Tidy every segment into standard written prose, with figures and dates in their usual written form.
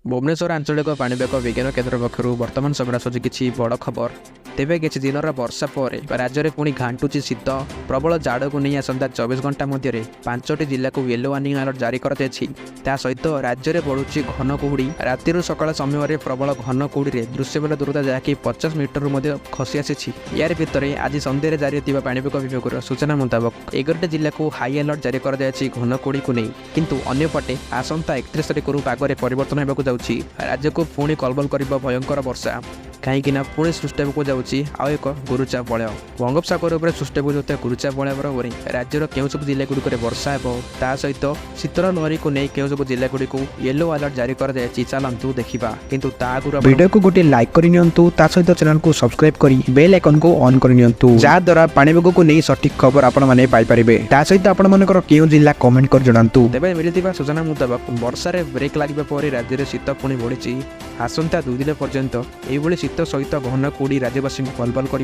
भुवनेश्वर आंचलिक पाणीपाग विज्ञान केन्द्र पक्षर बर्तमान समय आसूँ किसी बड़ खबर। तेबे किसी दिन वर्षा पर राज्य में पुणी घांटुची शीत प्रबल जाड़ को नहीं आसंता 24 घंटा मध्य 5टी जिला को येलो वार्निंग अलर्ट जारी कर सहित राज्य में बढ़ुची घन कुहुड़ी राति सकाल समय प्रबल घन कुहुड़ी दृश्यबेल दूरता जहाँकि 50 मीटर खसी आसी। यार भितर आज सन्ध्या जारी पाणीपाग विभाग सूचना मुताबक 11टी जिला को हाई अलर्ट जारी कर घन कुहुड़ी को नहीं, किंतु अन्यपटे आसंता 31 तारिख पागरे परिवर्तन होगा राज्य को पुणी कलबल कर भयंकर वर्षा कहीं पुणी सृष्टि होगा जाऊँगी आउ एक गुरुचाप वलय बंगोपसागर उपर सृष्टि होता गुरुचाप वलय पर राज्यर केउं सब जिला गुड़िक वर्षा ता सहित शीतर लहरी को नहीं केउं सब जिला गुड़िक येलो अलर्ट जारी कर चलतु देखा, किंतु वीडियो को गोटे लाइक करनियंतु ता सहित चैनल को सब्सक्राइब करी बेल आइकन को ऑन करनियंतु जहाँ द्वारा पाणीपाग को नहीं सठिक खबर आपण माने पाई परिबे। ता सहित आपण मानकर केउं जिला कमेंट कर जणांतु। तेबे मिलिथिबा सूचना मुताबक वर्षा रे ब्रेक लागिबा पर राज्य रे शीत पुणी बढ़ी आसंता 2 दिन पर्यंत एभली शीत सहित घन कुड़ी राज्यवासी को कलबल कर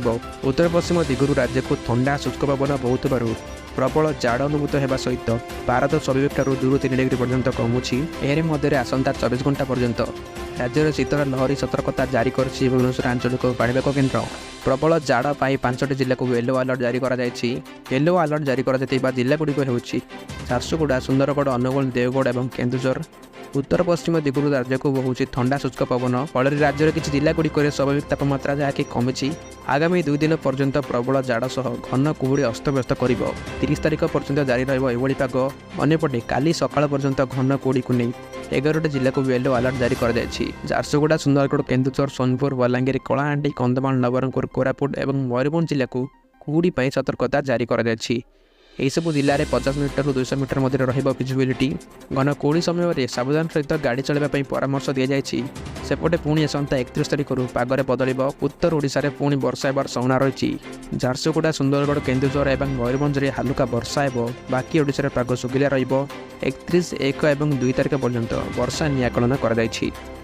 उत्तर पश्चिम दिगरू राज्य को ठंडा शुष्क पवन बहुत प्रबल जाड़ अनुभूत होगा सहित भारत स्वाभाविकठार 2 3 डिग्री पर्यंत कमुची। एहर मध्य आसंता 24 घंटा पर्यंत राज्य शीतर लहरी सतर्कता जारी कर भुवनेश्वर आंचलिक पाणीपाग केन्द्र प्रबल जाड़ पाई 5टी जिला को येलो अलर्ट जारी कर येलो अलर्ट जारी कर जिला गुड़िक होउछि झारसुगुड़ा, सुंदरगढ़, अनुगुल, देवगढ़ और केन्दुझर। उत्तर पश्चिम दिगरू राज्य को बहु ठंडा शुष्क पवन फल राज्यर किसी जिला गुड़िक स्वाभाविक तापमात्रा जहाँकि कमी आगामी 2 दिन पर्यंत प्रबल जाड़ सह घन कुहुड़ी अस्तव्यस्त कर 30 तारिख पर्यंत जारी रही पाग। अन्यपटे काली सकाळ पर्यंत घन कुहुड़ी को नहीं 11टी जिला को येलो अलर्ट जारी कर झारसुगुड़ा, सुंदरगढ़, केन्दुझर, सोनपुर, बलांगीर, कलाहांडी, कंधमाल, नवरंगपुर, कोरापुट और मयूरभंज जिला को कुहुड़ी पर सतर्कता जारी कर सबु जिले में 50 मीटर 200 मीटर मध्य भिजिबिलिटी। घन कुहुड़ी समय सावधान सहित गाड़ी चलने परामर्श दी जाएगी। सेपटे पुणी आसंता 31 तारिख पागरे बदल उत्तर ओडिशा रे पुणी वर्षा होबार संभावना रही। झारसुगुड़ा, सुंदरगढ़, केन्दुझर और मयूरभंज में हालुका वर्षा हो, बाकी ओडिशा पाग सुखिला 31, 1 और 2 तारिख पर्यंत वर्षा नियाकलन कर।